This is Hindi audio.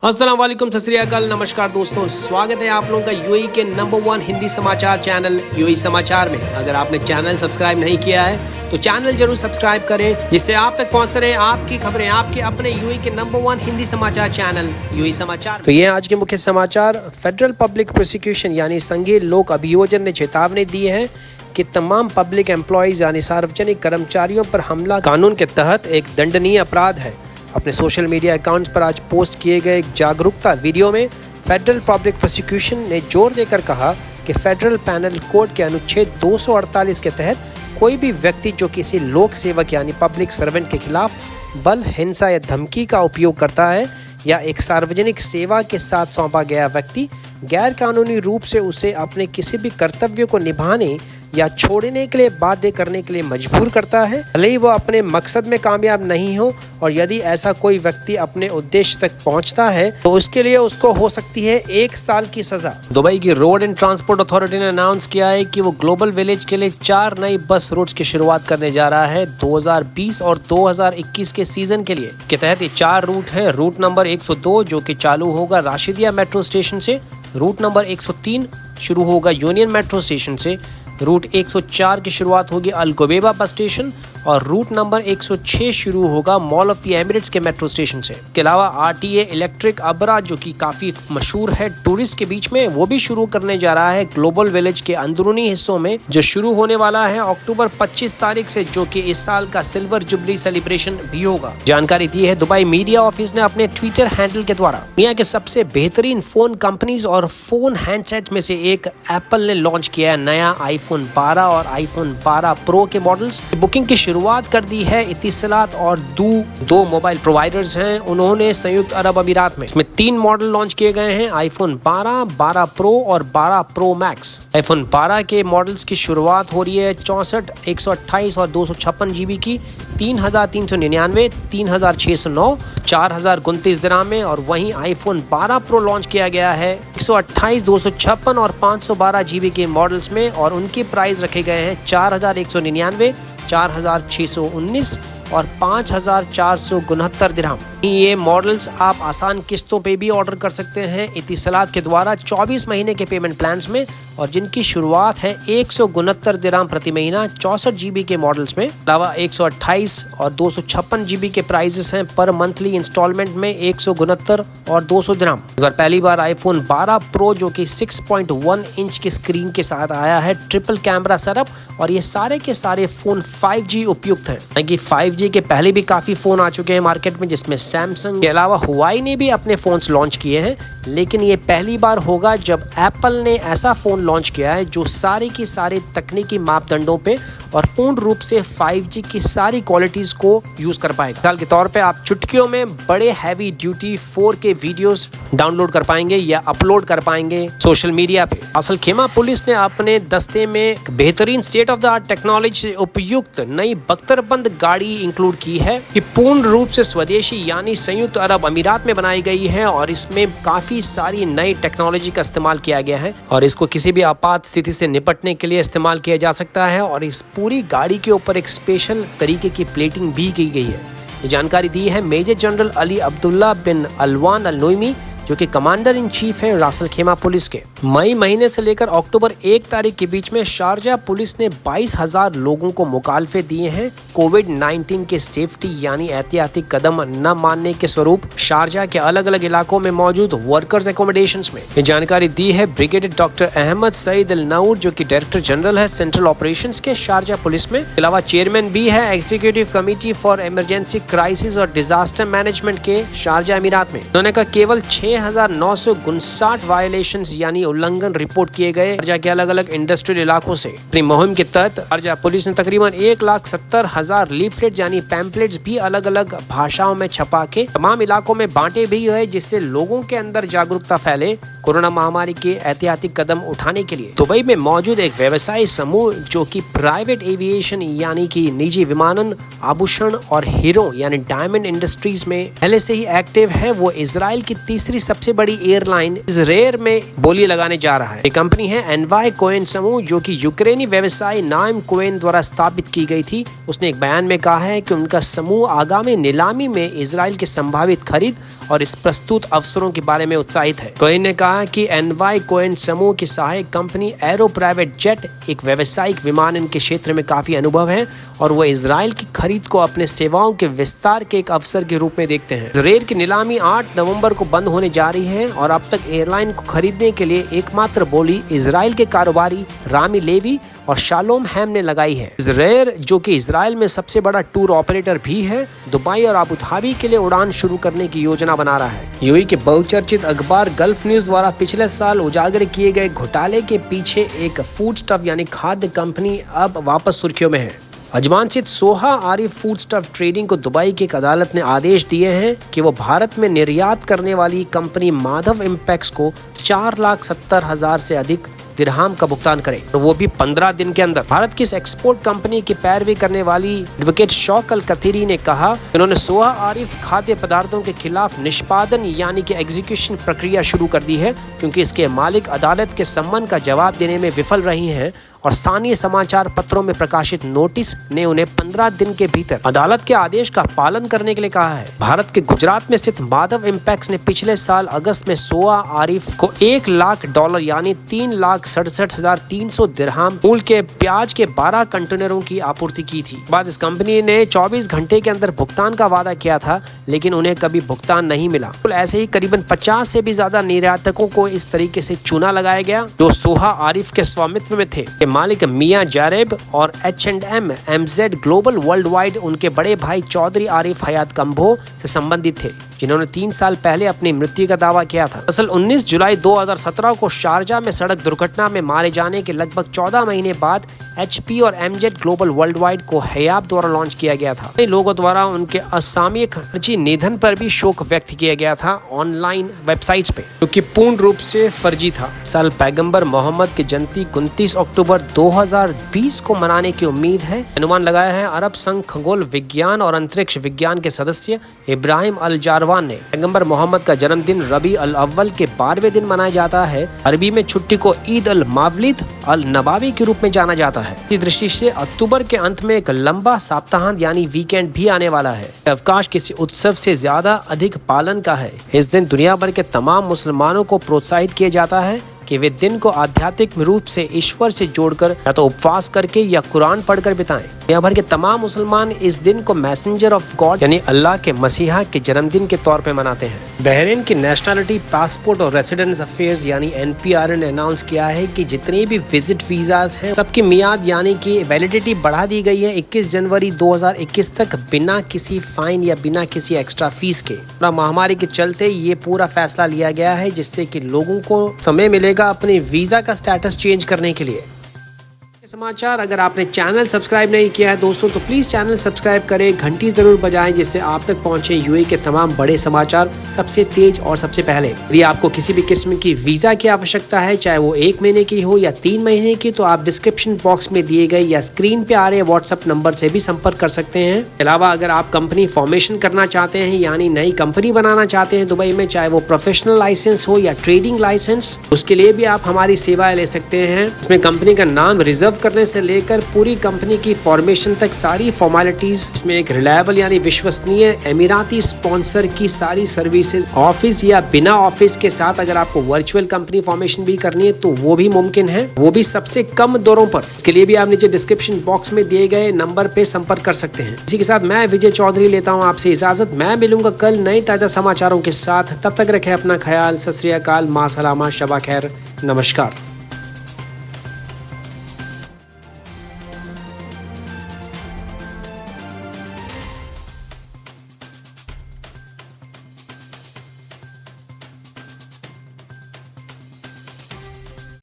अस्सलाम वालेकुम, सत श्री अकाल, नमस्कार दोस्तों, स्वागत है आप लोगों का यूएई के नंबर 1 हिंदी समाचार चैनल यूएई समाचार में। अगर आपने चैनल सब्सक्राइब नहीं किया है तो चैनल जरूर सब्सक्राइब करें, जिससे आप तक पहुंचते रहे आपकी खबरें आपके अपने यूएई के नंबर 1 हिंदी समाचार चैनल यूएई समाचार। तो ये आज के मुख्य समाचार। फेडरल पब्लिक प्रोसिक्यूशन यानी संघीय लोक अभियोजन ने चेतावनी दी है कि तमाम पब्लिक एम्प्लॉयज यानी सार्वजनिक कर्मचारियों पर हमला कानून के तहत एक दंडनीय अपराध है। अपने सोशल मीडिया अकाउंट्स पर आज पोस्ट किए गए एक जागरूकता वीडियो में फेडरल पब्लिक प्रोसिक्यूशन ने जोर देकर कहा कि फेडरल पैनल कोड के अनुच्छेद 248 के तहत कोई भी व्यक्ति जो किसी लोक सेवक यानी पब्लिक सर्वेंट के खिलाफ बल, हिंसा या धमकी का उपयोग करता है या एक सार्वजनिक सेवा के साथ सौंपा गया व्यक्ति गैर कानूनी रूप से उसे अपने किसी भी कर्तव्य को निभाने या छोड़ने के लिए बाध्य करने के लिए मजबूर करता है, भले ही वो अपने मकसद में कामयाब नहीं हो। और यदि ऐसा कोई व्यक्ति अपने उद्देश्य तक पहुंचता है तो उसके लिए उसको हो सकती है 1 साल की सजा। दुबई की रोड एंड ट्रांसपोर्ट अथॉरिटी ने अनाउंस किया है कि वो ग्लोबल विलेज के लिए 4 नई बस रूट्स की शुरुआत करने जा रहा है 2020 और 2021 के सीजन के लिए। के तहत ये 4 रूट हैं। रूट नंबर 102 जो कि चालू होगा राशिदिया मेट्रो स्टेशन से, रूट नंबर 103 शुरू होगा यूनियन मेट्रो स्टेशन से, रूट 104 की शुरुआत होगी अल गुबैबा बस स्टेशन और रूट नंबर 106 शुरू होगा मॉल ऑफ द एमिरेट्स के मेट्रो स्टेशन से। इसके अलावा आरटीए इलेक्ट्रिक अबरा जो कि काफी मशहूर है टूरिस्ट के बीच में, वो भी शुरू करने जा रहा है ग्लोबल विलेज के अंदरूनी हिस्सों में, जो शुरू होने वाला है अक्टूबर 25 तारीख से, जो कि इस साल का सिल्वर जुबली सेलिब्रेशन भी होगा। जानकारी दी है दुबई मीडिया ऑफिस ने अपने ट्विटर हैंडल के द्वारा। दुनिया के सबसे बेहतरीन फोन कंपनीज और फोन हैंडसेट में से एक एप्पल ने लॉन्च किया है नया आईफोन 12 और आईफोन 12 प्रो के मॉडल्स। बुकिंग की शुरुआत कर दी है इतिसलात और दो मोबाइल प्रोवाइडर्स हैं उन्होंने संयुक्त अरब अमीरात में। इसमें 3 मॉडल लॉन्च किए गए हैं, आईफोन 12, 12 प्रो और 12 प्रो मैक्स। आईफोन 12 के मॉडल्स की शुरुआत हो रही है 64, 128 और 256 GB की 3,399, 3,609, 4,029 दिरहम में। और वहीं आईफोन 12 प्रो लॉन्च किया गया है 128, 256 और 512 GB के मॉडल्स में, और उनके प्राइस रखे गए हैं 4,199, 4,619 और 5,469 दिरहम। ये मॉडल्स आप आसान किस्तों पे भी ऑर्डर कर सकते हैं इतिसलात के द्वारा 24 महीने के पेमेंट प्लान्स में, और जिनकी शुरुआत है 169 दिरहम प्रति महीना 64 GB के मॉडल्स में। अलावा 128 और 256 GB के प्राइसेस हैं पर मंथली इंस्टॉलमेंट में 169 और 200 दिरहम। अगर पहली बार आईफोन 12 प्रो जो कि 6.1 इंच की स्क्रीन के साथ आया है, ट्रिपल कैमरा सेटअप, और ये सारे के सारे फोन 5G उपयुक्त हैं। 5G के पहले भी काफी फोन आ चुके हैं मार्केट में, जिसमें सैमसंग के अलावा हुआई ने भी अपने फोन्स लॉन्च किए हैं, लेकिन ये पहली बार होगा जब एप्पल ने ऐसा फोन लॉन्च किया है जो सारे की सारे तकनीकी मापदंडों पे और पूर्ण रूप से 5G की सारी क्वालिटीज को यूज कर पाएगा। मिसाल के तौर पे आप चुटकियों में बड़े heavy duty 4K videos download कर पाएंगे या अपलोड कर पाएंगे सोशल मीडिया पे। असल खेमा पुलिस ने अपने दस्ते में बेहतरीन state of the art technology उपयुक्त नई बख्तरबंद गाड़ी इंक्लूड की है कि पूर्ण रूप से स्वदेशी यानी संयुक्त अरब अमीरात में बनाई गई है, और इसमें काफी सारी नई टेक्नोलॉजी का इस्तेमाल किया गया है और इसको किसी भी आपात स्थिति से निपटने के लिए इस्तेमाल किया जा सकता है। और इस पूरी गाड़ी के ऊपर एक स्पेशल तरीके की प्लेटिंग भी की गई है। ये जानकारी दी है मेजर जनरल अली अब्दुल्ला बिन अलवान अल नोइमी, जो कि कमांडर इन चीफ है रासल खेमा पुलिस के। मई महीने से लेकर अक्टूबर 1 तारीख के बीच में शारजा पुलिस ने 22,000 लोगों को मुखालफे दिए हैं कोविड-19 के सेफ्टी यानी एहतियाती कदम न मानने के स्वरूप शारजा के अलग अलग इलाकों में मौजूद वर्कर्स एकोमोडेशंस में। ये जानकारी दी है ब्रिगेडियर डॉक्टर अहमद सईद अल नऊर, जो कि डायरेक्टर जनरल है सेंट्रल ऑपरेशंस के शारजा पुलिस में। इसके अलावा चेयरमैन भी है executive committee for emergency crisis और डिजास्टर मैनेजमेंट के शारजा अमीरात में। उन्होंने कहा केवल 6,959 वायलेशंस यानी उल्लंघन रिपोर्ट किए गए शारजा के अलग अलग इंडस्ट्रियल इलाकों से। अपनी मुहिम के तहत शारजा पुलिस ने तकरीबन 1,70,000 लीफलेट्स यानी पैम्पलेट्स भी अलग अलग भाषाओं में छपा के तमाम इलाकों में बांटे भी है, जिससे लोगों के अंदर जागरूकता फैले कोरोना महामारी के एहतियाती कदम उठाने के लिए। दुबई में मौजूद एक व्यवसायी समूह जो कि प्राइवेट एविएशन यानी कि निजी विमानन, आभूषण और हीरो यानी डायमंड इंडस्ट्रीज में पहले से ही एक्टिव है, वो इजराइल की तीसरी सबसे बड़ी एयरलाइन इजरायल में बोली लगाने जा रहा है। ये कंपनी है एनवाई कोहेन समूह, जो कि यूक्रेनी व्यवसायी नाइम कोहेन द्वारा स्थापित की गई थी। उसने एक बयान में कहा है कि उनका समूह आगामी नीलामी में इजरायल की संभावित खरीद और इस प्रस्तुत अवसरों के बारे में उत्साहित है। कोहेन ने कहा कि एनवाई कोहेन समूह की सहायक कंपनी एरो प्राइवेट जेट एक व्यावसायिक विमानन के क्षेत्र में काफी अनुभव है और वो इजरायल की खरीद को अपने सेवाओं के विस्तार के एक अवसर के रूप में देखते हैं। इजरायल की नीलामी 8 नवंबर को बंद होने जा रही है और अब तक एयरलाइन को खरीदने के लिए एकमात्र बोली इजरायल के कारोबारी रामी लेवी और शालोम हैम ने लगाई है। इजरायल, जो कि इजरायल में सबसे बड़ा टूर ऑपरेटर भी है, दुबई और अबू धाबी के लिए उड़ान शुरू करने की योजना बना रहा है। यूएई के बहुचर्चित अखबार गल्फ न्यूज द्वारा पिछले साल उजागर किए गए घोटाले के पीछे एक फूड स्टफ यानी खाद्य कंपनी अब वापस सुर्खियों में है। अजमानसित Soha Arif food stuff trading को दुबई की एक अदालत ने आदेश दिए हैं कि वो भारत में निर्यात करने वाली कंपनी माधव इम्पैक्स को 4,70,000 से अधिक दिरहाम का भुगतान करे, और वो भी 15 दिन के अंदर। भारत की इस एक्सपोर्ट कंपनी की पैरवी करने वाली एडवोकेट शौक अल कथीरी ने कहा, उन्होंने सोहा आरिफ खाद्य पदार्थों के खिलाफ निष्पादन यानी कि एग्जीक्यूशन प्रक्रिया शुरू कर दी है, क्योंकि इसके मालिक अदालत के सम्मन का जवाब देने में विफल रही हैं और स्थानीय समाचार पत्रों में प्रकाशित नोटिस ने उन्हें 15 दिन के भीतर अदालत के आदेश का पालन करने के लिए कहा है। भारत के गुजरात में स्थित माधव इम्पैक्स ने पिछले साल अगस्त में सोहा आरिफ को $1 लाख यानी 3,67,300 दिरहाम मूल्य के प्याज के 12 कंटेनरों की आपूर्ति की थी। बाद इस कंपनी ने 24 घंटे के अंदर भुगतान का वादा किया था, लेकिन उन्हें कभी भुगतान नहीं मिला। ऐसे ही करीबन 50 से भी ज्यादा निर्यातकों को इस तरीके से चुना लगाया गया जो सोहा आरिफ के स्वामित्व में थे। मालिक मियां जारेब और H&M MZ global world wide उनके बड़े भाई चौधरी आरिफ हयात कंबो से संबंधित थे, जिन्होंने 3 साल पहले अपनी मृत्यु का दावा किया था। दरअसल 19 जुलाई 2017 को शारजा में सड़क दुर्घटना में मारे जाने के लगभग 14 महीने बाद HP और MZ ग्लोबल वर्ल्ड वाइड को हयात द्वारा लॉन्च किया गया था। कई लोगों द्वारा उनके असामयिक निधन पर भी शोक व्यक्त किया गया था ऑनलाइन वेबसाइट्स पे, जो कि पूर्ण रूप से फर्जी था। साल पैगंबर मोहम्मद की जयंती 29 अक्टूबर 2020 को मनाने की उम्मीद है। अनुमान लगाया है अरब संघ खगोल विज्ञान और अंतरिक्ष विज्ञान के सदस्य इब्राहिम अल जारवान ने पैगंबर मोहम्मद का जन्मदिन रबी अल अव्वल के 12वें दिन मनाया जाता है। अरबी में छुट्टी को ईद अल मावलिद अल नबावी के रूप में जाना जाता है। इस दृष्टि से अक्टूबर के अंत में एक लंबा सप्ताहांत यानी वीकेंड भी आने वाला है। अवकाश किसी उत्सव से ज्यादा अधिक पालन का है। इस दिन दुनिया भर के तमाम मुसलमानों को प्रोत्साहित किया जाता है कि वे दिन को आध्यात्मिक रूप से ईश्वर से जोड़कर या तो उपवास करके या कुरान पढ़कर बिताएं। दुनिया भर के तमाम मुसलमान इस दिन को मैसेंजर ऑफ गॉड यानी अल्लाह के मसीहा के जन्मदिन के तौर पे मनाते हैं। बहरीन की नेशनलिटी पासपोर्ट और रेसिडेंस अफेयर्स यानी NPR ने अनाउंस किया है कि जितने भी विजिट वीजाज हैं सबकी मियाद यानी कि वैलिडिटी बढ़ा दी गई है 21 जनवरी 2021 तक, बिना किसी फाइन या बिना किसी एक्स्ट्रा फीस के। महामारी के चलते ये पूरा फैसला लिया गया है, जिससे कि लोगों को समय मिलेगा अपने वीजा का स्टेटस चेंज करने के लिए। समाचार, अगर आपने चैनल सब्सक्राइब नहीं किया है दोस्तों तो प्लीज चैनल सब्सक्राइब करें, घंटी जरूर बजाएं, जिससे आप तक पहुंचे यूएई के तमाम बड़े समाचार सबसे तेज और सबसे पहले। यदि आपको किसी भी किस्म की वीजा की आवश्यकता है, चाहे वो 1 महीने की हो या 3 महीने की, तो आप डिस्क्रिप्शन बॉक्स में दिए गए या स्क्रीन पे आ रहे व्हाट्सएप नंबर से भी संपर्क कर सकते हैं। अलावा अगर आप कंपनी फॉर्मेशन करना चाहते हैं यानी नई कंपनी बनाना चाहते हैं दुबई में, चाहे वो प्रोफेशनल लाइसेंस हो या ट्रेडिंग लाइसेंस, उसके लिए भी आप हमारी सेवाएं ले सकते हैं। इसमें कंपनी का नाम रिजर्व करने से लेकर पूरी कंपनी की फॉर्मेशन तक सारी फॉर्मेलिटीज, इसमें एक रिलायबल यानी विश्वसनीय एमिराती स्पॉन्सर की सारी सर्विसेज, ऑफिस या बिना ऑफिस के साथ अगर आपको वर्चुअल कंपनी फॉर्मेशन भी करनी है तो वो भी मुमकिन है, वो भी सबसे कम दरों पर। इसके लिए भी आप नीचे डिस्क्रिप्शन बॉक्स में दिए गए नंबर पे संपर्क कर सकते हैं। इसी के साथ मैं विजय चौधरी लेता हूँ आपसे इजाजत। मैं मिलूंगा कल नए ताजा समाचारों के साथ। तब तक रखें अपना ख्याल। सत श्री अकाल, मां सलामा, शबा खैर, नमस्कार।